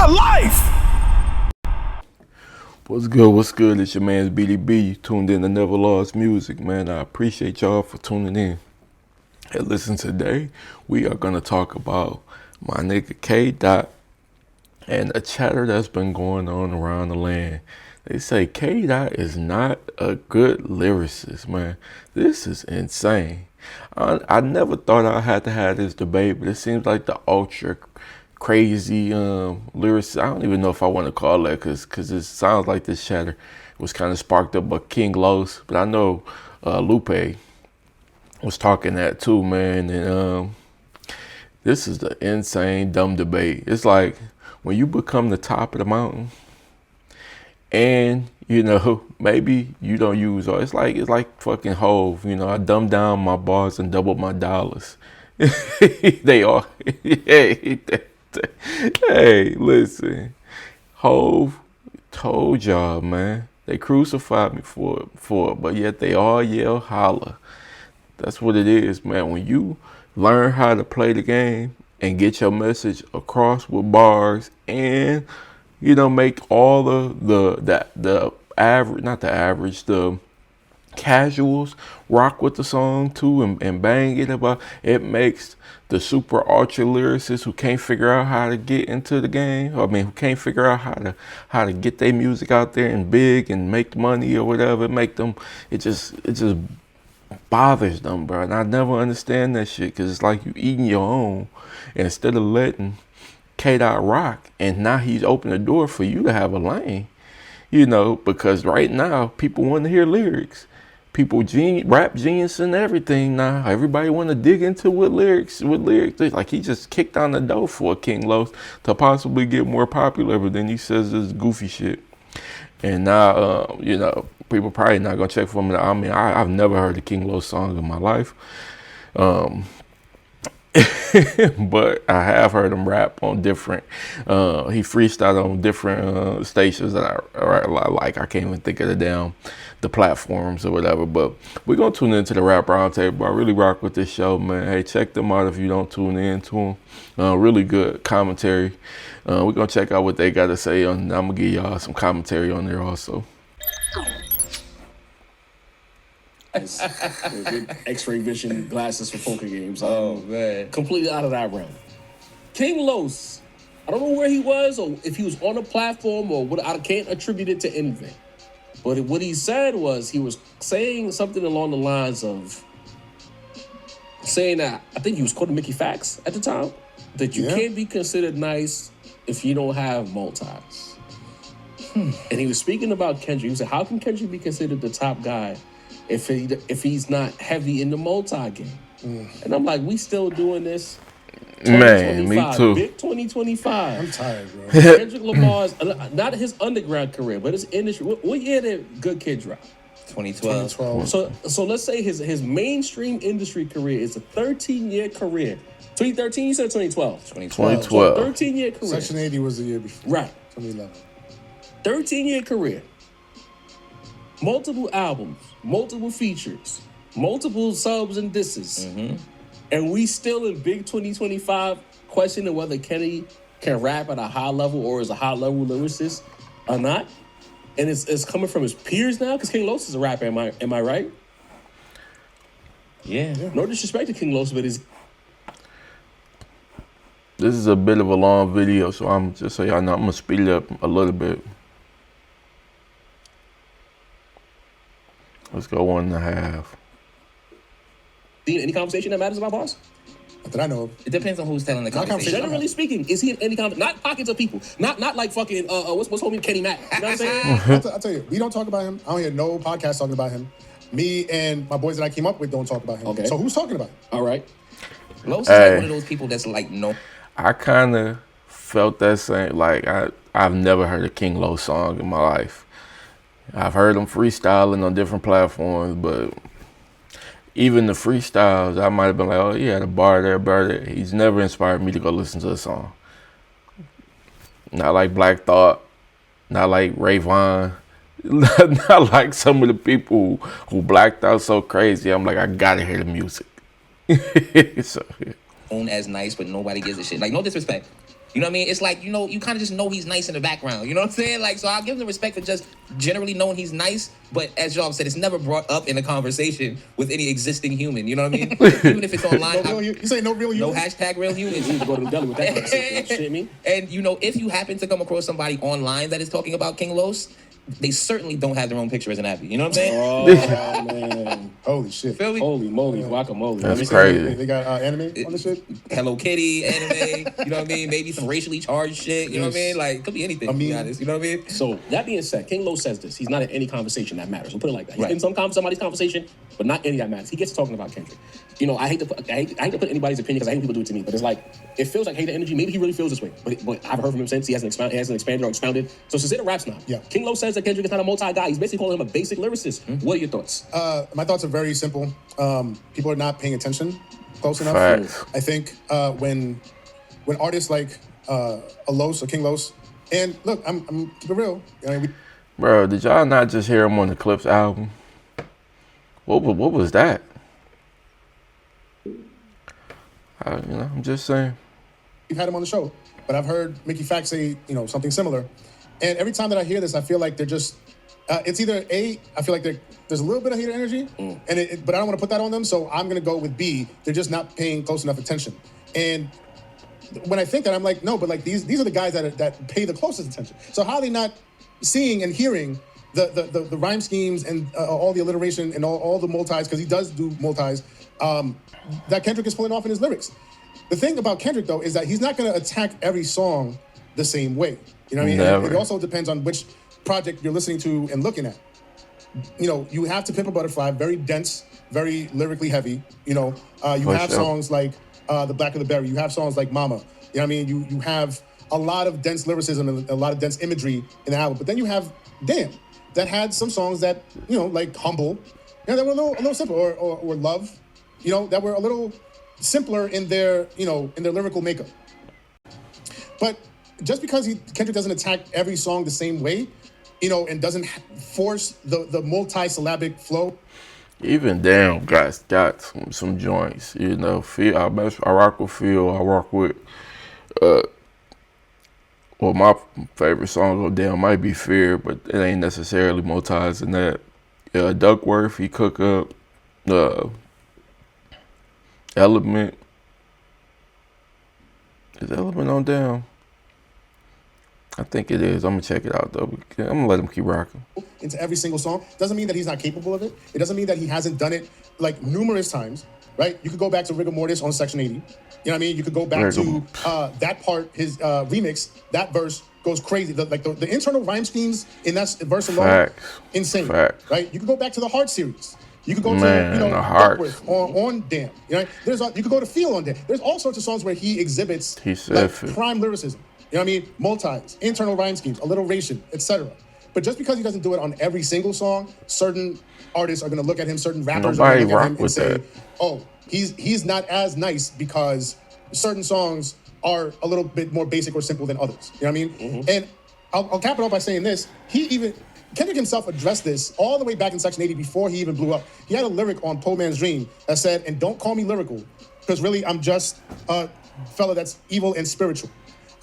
my life. What's good? What's good? It's your man's BDB. You tuned in to Never Lost Music, man. I appreciate y'all for tuning in. Hey, listen, today we are going to talk about my nigga K. Dot and the chatter that's been going on around the land. They say K. Dot is not a good lyricist, man. This is insane. I never thought I had to have this debate, but it seems like the ultra crazy lyricist. I don't even know if I want to call that because it sounds like this chatter was kind of sparked up by King Los, but I know Lupe was talking that too, man. And this is the insane dumb debate. It's like when you become the top of the mountain, and you know maybe you don't use all. It's like fucking Hove. You know, I dumbed down my bars and doubled my dollars. They are. Hey, listen, Hove told y'all, man. They crucified me for it, but yet they all yell holla. That's what it is, man. When you learn how to play the game and get your message across with bars, and you know, make all the average, not the average, the casuals rock with the song too and bang it about, it makes the super ultra lyricists who can't figure out how to get into the game, who can't figure out how to get their music out there and big and make money or whatever, it just bothers them, bro. And I never understand that shit, because it's like you eating your own, and instead of letting K. Dot rock, and now he's opened the door for you to have a lane, you know, because right now people want to hear lyrics. People rap genius and everything now. Everybody want to dig into what lyrics. Like, he just kicked down the door for King Los to possibly get more popular, but then he says this goofy shit. And now, you know, people probably not gonna check for him. I mean, I've never heard a King Los song in my life. But I have heard him rap on different, he freestyled on different stations that I like. I can't even think of the platforms or whatever, but we're going to tune into the Rap Roundtable. I really rock with this show, man. Hey, check them out if you don't tune in to them. Really good commentary. We're going to check out what they got to say, and I'm going to give y'all some commentary on there also. X-ray vision glasses for poker games. Oh, man. Completely out of that realm. King Los, I don't know where he was or if he was on a platform or what. I can't attribute it to anything. But what he said was, he was saying something along the lines of saying that, I think he was quoting Mickey Fax at the time, that you can't be considered nice if you don't have multis. And he was speaking about Kendrick. He said, how can Kendrick be considered the top guy if he's not heavy in the multi game? And I'm like, we still doing this? Man, me too. Big 2025. I'm tired, bro. Kendrick Lamar's, not his underground career, but his industry. What year did Good Kid drop? 2012. So let's say his mainstream industry career is a 13-year career. 2013, you said 2012? 2012. So 13-year career. Section 80 was the year before. Right. 2011. 13-year career. Multiple albums, multiple features, multiple subs and disses. Mm-hmm. And we still in big 2025 questioning whether Kenny can rap at a high level or is a high level lyricist or not. And it's coming from his peers now, because King Los is a rapper, am I right? Yeah. No disrespect to King Los, but this is a bit of a long video, so I'm just so y'all know, I'm gonna speed it up a little bit. Let's go 1.5. Any conversation that matters about bars? Not that I know of. It depends on who's telling the conversation. Generally speaking, is he in any not pockets of people, not like fucking what's homie Kenny Mack? You know what I'm saying? I'll tell you, we don't talk about him. I don't hear no podcast talking about him. Me and my boys that I came up with don't talk about him. Okay. So who's talking about him? All right. Los is like one of those people that's like, no. I kind of felt that same. Like, I've never heard a King Los song in my life. I've heard him freestyling on different platforms, but even the freestyles, I might have been like, oh, yeah, the bar there. He's never inspired me to go listen to a song. Not like Black Thought, not like Ray Vaughn, not like some of the people who blacked out so crazy. I'm like, I gotta hear the music. So, yeah. Known as nice, but nobody gives a shit. Like, no disrespect. You know what I mean? It's like, you kind of just know he's nice in the background. You know what I'm saying? Like, so I'll give him the respect for just generally knowing he's nice. But as y'all said, it's never brought up in a conversation with any existing human. You know what I mean? Even if it's online. You say no real No humans? hashtag real humans. You need to go to the deli with that conversation. Shit me. And, if you happen to come across somebody online that is talking about King Los, they certainly don't have their own picture as an Abby. You know what I'm saying? Oh, man. Holy shit. Feel me? Holy moly, guacamole. That's crazy. They got anime on the shit? Hello Kitty, anime, you know what I mean? Maybe some racially charged shit, you know what I mean? Like, it could be anything, to be honest, you know what I mean? So, that being said, King Lo says this. He's not in any conversation that matters. We'll put it like that. He's Right. in somebody's conversation, but not any that matters. He gets talking about Kendrick. I hate to put anybody's opinion because I hate when people do it to me, but it's like, it feels like hater energy. Maybe he really feels this way, but I've heard from him since. He hasn't expanded or expounded. So, since it raps now. Yeah. King Lo says that Kendrick is not a multi-guy. He's basically calling him a basic lyricist. What are your thoughts? My thoughts are very simple. People are not paying attention close enough. Facts. I think when artists like a Los or King Los, and look, I'm keep it real. Bro, did y'all not just hear him on the Clips album? What was that? I'm just saying. We've had him on the show, but I've heard Mickey Fax say, something similar. And every time that I hear this, I feel like they're just, it's either A, I feel like there's a little bit of hater energy, but I don't want to put that on them, so I'm going to go with B, they're just not paying close enough attention. And when I think that, I'm like, no, but like these are the guys that pay the closest attention. So how are they not seeing and hearing the rhyme schemes and all the alliteration and all the multis, because he does do multis, that Kendrick is pulling off in his lyrics. The thing about Kendrick, though, is that he's not going to attack every song the same way. You know what I mean? Never. It also depends on which project you're listening to and looking at. You have To Pimp a Butterfly, very dense, very lyrically heavy. You have songs like The Black of the Berry. You have songs like Mama. You know what I mean? You have a lot of dense lyricism and a lot of dense imagery in the album. But then you have Damn, that had some songs that, like Humble, that were a little simple, or Love, that were a little simpler in their lyrical makeup. But just because Kendrick doesn't attack every song the same way, and doesn't force the multi-syllabic flow. Even Damn got some joints, Phil, I rock with Phil, I rock with, my favorite song on Damn might be Fear, but it ain't necessarily multis in that. Duckworth, he cook up, Element. Is Element on Damn? I think it is. I'm gonna check it out though. I'm gonna let him keep rocking. Into every single song. Doesn't mean that he's not capable of it. It doesn't mean that he hasn't done it like numerous times, right? You could go back to Rigor Mortis on Section 80. You know what I mean? You could go back to that part, his remix, that verse goes crazy. The internal rhyme schemes in that verse alone, insane. Facts. Right? You could go back to the Heart series. You could go the Heart on Damn. You could go to Feel on Damn. There's all sorts of songs where he exhibits prime lyricism. You know what I mean? Multis, internal rhyme schemes, alliteration, etc. But just because he doesn't do it on every single song, certain artists are going to look at him, certain rappers are going to look at him and say, oh, he's not as nice because certain songs are a little bit more basic or simple than others. You know what I mean? Mm-hmm. And I'll cap it off by saying this. Kendrick himself addressed this all the way back in Section 80 before he even blew up. He had a lyric on Poor Man's Dream that said, and don't call me lyrical, because really I'm just a fella that's evil and spiritual.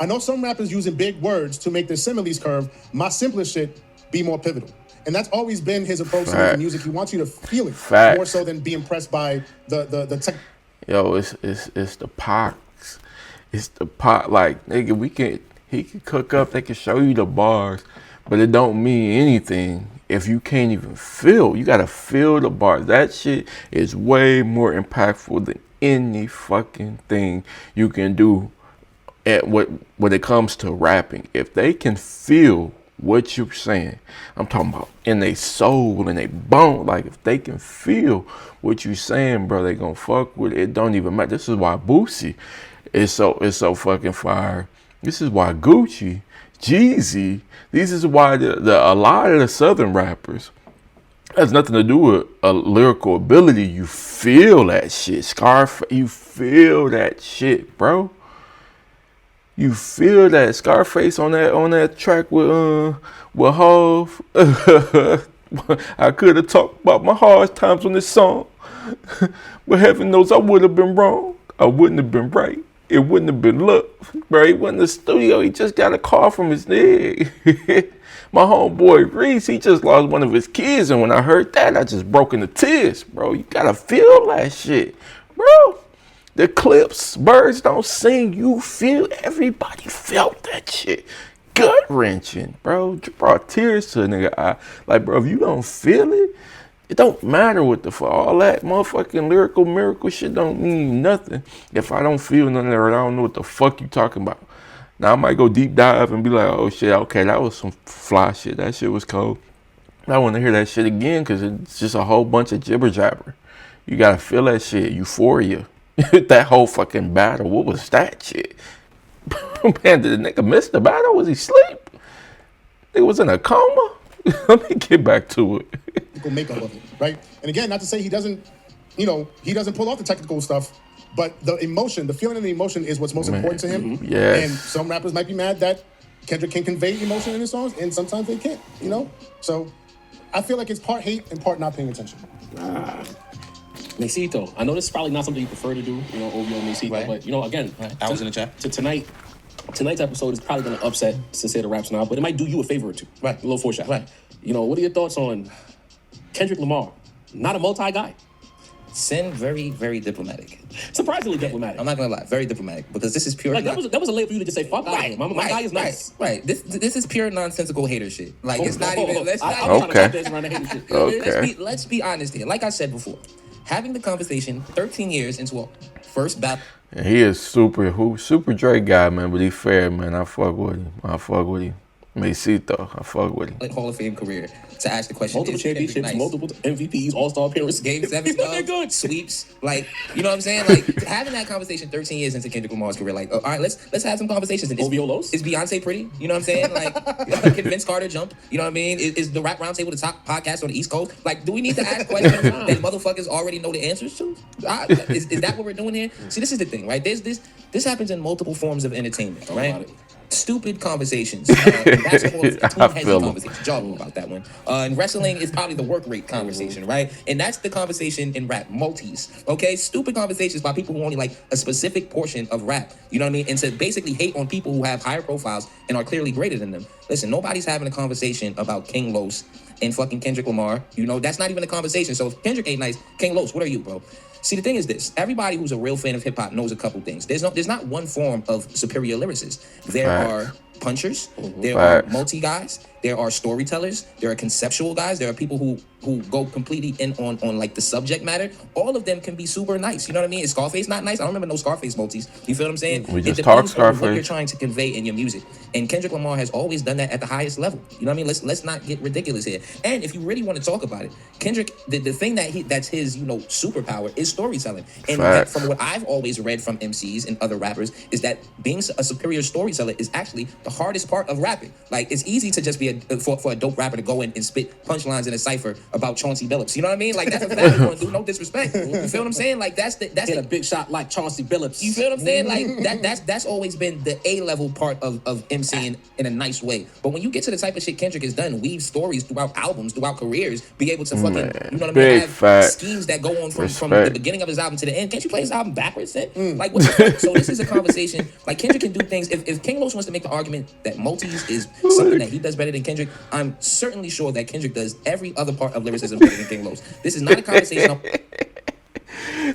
I know some rappers using big words to make their similes curve. My simplest shit be more pivotal. And that's always been his approach to making music. He wants you to feel it more so than be impressed by the tech. Yo, it's the pox. It's the pot. Like, nigga, he can cook up, they can show you the bars, but it don't mean anything if you can't even feel. You gotta feel the bars. That shit is way more impactful than any fucking thing you can do when it comes to rapping. If they can feel what you're saying, I'm talking about in their soul and they bone. Like, if they can feel what you're saying, bro, they gonna fuck with it. It don't even matter. This is why Boosie is so fucking fire. This is why Gucci, Jeezy, this is why a lot of the Southern rappers has nothing to do with a lyrical ability. You feel that shit. Scarface, you feel that shit, bro. You feel that. Scarface on that track with Hov. I could have talked about my hard times on this song, but heaven knows I would have been wrong. I wouldn't have been right. it wouldn't have been bro. He went in the studio. He just got a call from his nigga. My homeboy Reese, he just lost one of his kids, and when I heard that, I just broke into tears, bro. You gotta feel that shit, bro. The clips, birds don't sing. You feel. Everybody felt that shit. Gut wrenching, bro. Brought tears to a nigga eye. Like, bro, if you don't feel it, it don't matter what the fuck. All that motherfucking lyrical miracle shit don't mean nothing if I don't feel nothing or I don't know what the fuck you talking about. Now I might go deep dive and be like, oh shit, okay, that was some fly shit. That shit was cold. I want to hear that shit again because it's just a whole bunch of jibber jabber. You gotta feel that shit. Euphoria. That whole fucking battle. What was that shit? Man, did the nigga miss the battle? Was he asleep? Nigga was in a coma? Let me get back to it. Makeup of it, right? And again, not to say he doesn't pull off the technical stuff, but the emotion, the feeling and the emotion is what's most important to him. Yes. And some rappers might be mad that Kendrick can convey emotion in his songs, and sometimes they can't, So I feel like it's part hate and part not paying attention. Mesito, I know this is probably not something you prefer to do, OVO Mesito, Right. but, again, I was in the chat. Tonight's episode is probably going to upset Sincere Raps now, but it might do you a favor or two. Right. A little foreshadow. Right. What are your thoughts on Kendrick Lamar? Not a multi-guy. Sin, very, very diplomatic. Surprisingly diplomatic. I'm not gonna lie, very diplomatic, because this is pure. Like, that was a late for you to just say, fuck right, out. My guy is nice. Right. This is pure nonsensical hater shit. Like, it's not even. Let's not. I'm trying to Okay. put this around the hater shit. Okay. Let's be honest here. Like I said before, having the conversation 13 years into a first battle. And he is super Drake guy, man, but he fair, man. I fuck with him. Mesito, I fuck with him. Hall of Fame career to ask the question. Multiple championships, multiple MVPs, All-Star appearances. Game 7 They're good. sweeps, like, you know what I'm saying? Like, having that conversation 13 years into Kendrick Lamar's career, like, all right, let's have some conversations. And OVO Los? Is Beyonce pretty? You know what I'm saying? Like, can Vince Carter jump? You know what I mean? Is the Rap Roundtable the top podcast on the East Coast? Like, do we need to ask questions that motherfuckers already know the answers to? Is that what we're doing here? See, this is the thing, right? This happens in multiple forms of entertainment, right? Stupid conversations. In basketball, it's between heads conversations. Y'all know about that one. In wrestling, it's probably the work rate conversation, right? And that's the conversation in rap. Multis. Okay? Stupid conversations by people who only like a specific portion of rap. You know what I mean? And to basically hate on people who have higher profiles and are clearly greater than them. Listen, nobody's having a conversation about King Los and fucking Kendrick Lamar. That's not even a conversation. So if Kendrick ain't nice, King Los, what are you, bro? See, the thing is this. Everybody who's a real fan of hip-hop knows a couple things. There's not one form of superior lyricists. There are punchers. There are multi-guys. There are storytellers. There are conceptual guys. There are people who go completely in on like the subject matter. All of them can be super nice. You know what I mean? Is Scarface not nice? I don't remember no Scarface multis. You feel what I'm saying? We just it depends talked on Scarface. what you're trying to convey in your music. And Kendrick Lamar has always done that at the highest level. You know what I mean? Let's not get ridiculous here. And if you really want to talk about it, Kendrick, the thing that's his, superpower is storytelling. And from what I've always read from MCs and other rappers is that being a superior storyteller is actually the hardest part of rapping. Like, it's easy to just be for a dope rapper to go in and spit punchlines in a cipher about Chauncey Billups. You know what I mean? Like, that's a fact. You want to do no disrespect. You feel what I'm saying? Like, that's a big shot like Chauncey Billups. You feel what I'm saying? Like, that's always been the A-level part of MCing in a nice way. But when you get to the type of shit Kendrick has done, weave stories throughout albums, throughout careers, be able to fucking, you know what I mean? Have schemes that go on from the beginning of his album to the end. Can't you play his album backwards then? Like, what the fuck? So this is a conversation. Like, Kendrick can do things. If King Los wants to make the argument that multis is something that he does better than Kendrick, I'm certainly sure that Kendrick does every other part of lyricism better than King Los. This is not a conversation.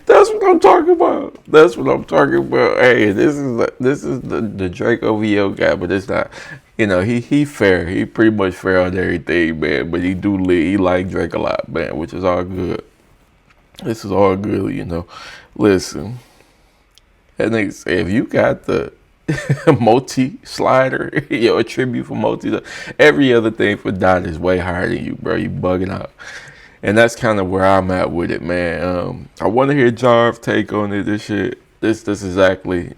That's what I'm talking about. Hey, this is the Drake OVO guy, but it's not. He fair. He pretty much fair on everything, man. But he like Drake a lot, man, which is all good. This is all good, Listen, that nigga say if you got the multi slider, a tribute for multi, every other thing for Dot is way higher than you, bro. You bugging out. And that's kind of where I'm at with it, man. I want to hear Jarv take on it. This shit. This exactly.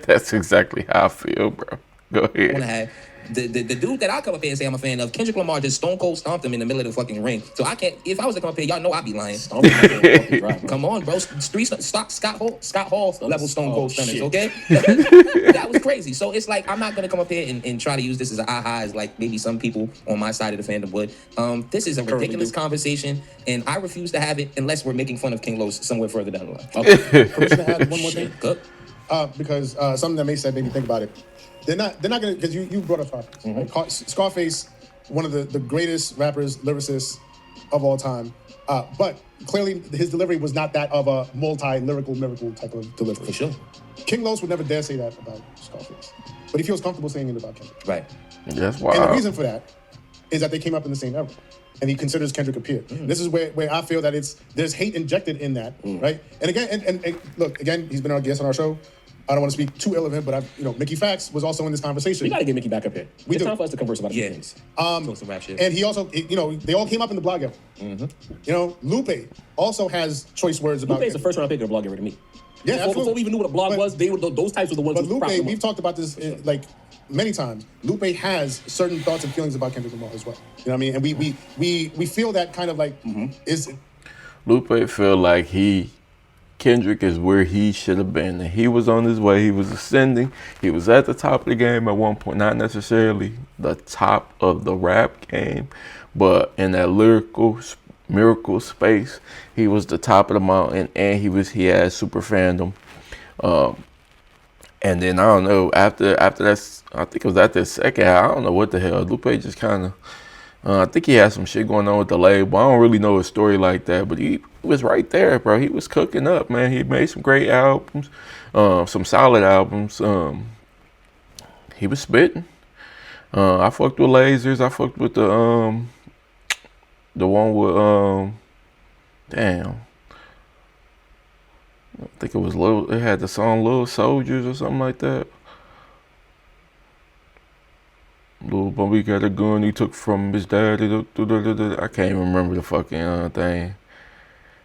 That's exactly how I feel, bro. Go ahead. I want to have the dude that I come up here and say I'm a fan of, Kendrick Lamar, just stone cold stomped him in the middle of the fucking ring. So I can't. If I was to come up here, y'all know I'd be lying. Come on, bro. Scott Hall level stone cold stunners. Okay, that was crazy. So it's like I'm not gonna come up here and try to use this as an aha as like maybe some people on my side of the fandom would. This is a ridiculous conversation, and I refuse to have it unless we're making fun of King Los somewhere further down the line. Okay. Permission to add one more thing. Good. because something that May said made me think about it. They're not gonna, because you brought up Scarface. Mm-hmm. Right? Scarface, one of the greatest rappers, lyricists of all time. But clearly his delivery was not that of a multi-lyrical miracle type of delivery. For sure. King Los would never dare say that about Scarface. But he feels comfortable saying it about Kendrick. Right. That's why. And the reason for that is that they came up in the same era. And he considers Kendrick a peer. This is where I feel that there's hate injected in that, right? And again, and look, again, he's been our guest on our show. I don't want to speak too ill of him, but Mickey Fax was also in this conversation. We got to get Mickey back up here. It's time for us to converse about a few things. Talk some rap shit. And he also, they all came up in the blog era. Lupe also has choice words about Lupe's the first round pick of the blog era to me. Yeah, before we even knew what a blog was, those types were the ones But who Lupe, propped him we've up. talked about this many times. Lupe has certain thoughts and feelings about Kendrick Lamar as well. You know what I mean? And we feel that kind of is Lupe feel like Kendrick is where he should have been. And he was on his way. He was ascending. He was at the top of the game at one point. Not necessarily the top of the rap game, but in that lyrical miracle space, he was the top of the mountain, and he had super fandom. And then I don't know, after that, I think it was after the second, I don't know what the hell. Lupe just kind of, I think he had some shit going on with the label. I don't really know his story like that, but he was right there, bro. He was cooking up, man. He made some great albums, some solid albums. He was spitting. I fucked with Lasers. I fucked with the one with damn. I think it was it had the song Little Soldiers or something like that. Little Bobby got a gun he took from his dad. I can't even remember the fucking thing.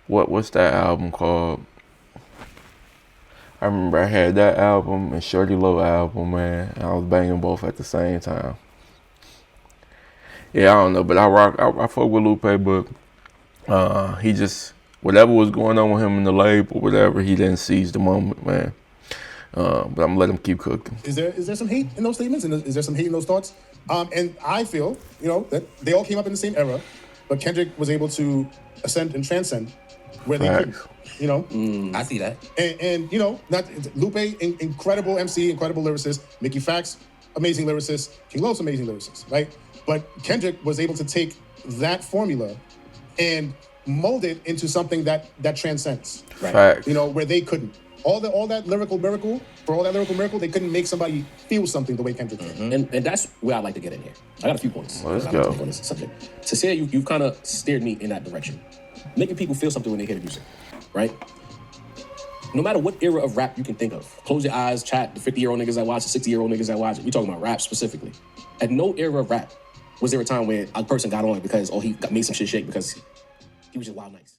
What's that album called? I remember I had that album and Shorty Low album, man. I was banging both at the same time. Yeah, I don't know, but I fuck with Lupe, but he just, whatever was going on with him in the label, whatever, he didn't seize the moment, man. But I'm gonna let him keep cooking. Is there some hate in those statements? And is there some hate in those thoughts? And I feel, that they all came up in the same era, but Kendrick was able to ascend and transcend where they couldn't. I see that. And not Lupe, incredible MC, incredible lyricist. Mickey Fax, amazing lyricist. King Los, amazing lyricist, right? But Kendrick was able to take that formula and mold it into something that transcends, right? Facts. Where they couldn't. All that lyrical miracle, they couldn't make somebody feel something the way Kendrick did. And that's where I'd like to get in here. I got a few points. Let's I'd like to go. make on this subject. Sincere, you've kind of steered me in that direction. Making people feel something when they hear the music, right? No matter what era of rap you can think of, close your eyes, chat, the 50-year-old niggas that watch it, 60-year-old niggas that watch it. We talking about rap specifically. At no era of rap was there a time where a person got on because, he made some shit shake because he was just wild nice.